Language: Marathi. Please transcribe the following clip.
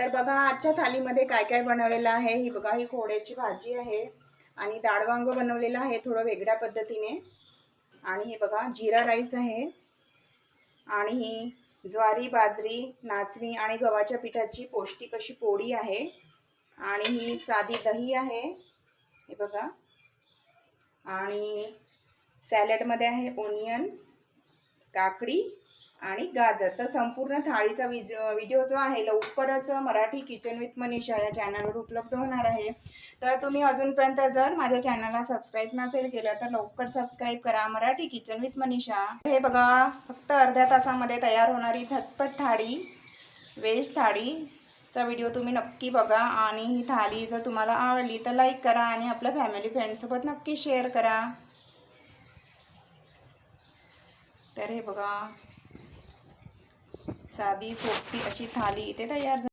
तर बघा आजच्या थालीमध्ये काय काय बनवलेलं आहे। ही बघा, ही खोड्याची भाजी आहे आणि डाळ वांग बनवलेलं आहे थोडं वेगळ्या पद्धतीने। आणि हे बघा जीरा राईस आहे आणि ही ज्वारी, बाजरी, नाचणी आणि गव्हाच्या पिठाची पौष्टिक अशी पोळी आहे आणि ही साधी दही आहे हे बघा। आणि सॅलडमध्ये आहे ओनियन, काकडी आणि गाजर। तर संपूर्ण थाळीचा व्हिडिओ जो आहे लवकरच मराठी किचन विथ मनीषा या चॅनलवर उपलब्ध होणार आहे। तर तुम्ही अजूनपर्यंत जर माझ्या चॅनलला सबस्क्राईब नसेल केलं तर लवकर सबस्क्राईब करा, मराठी किचन विथ मनीषा। हे बघा फक्त अर्ध्या तासामध्ये तयार होणारी झटपट थाळी, व्हेज थाळीचा व्हिडिओ तुम्ही नक्की बघा। आणि ही थाळी जर तुम्हाला आवडली तर लाईक करा आणि आपल्या फॅमिली फ्रेंड्ससोबत नक्की शेअर करा। तर हे बघा साधी सोपी अशी थाली इथे तयार झाली।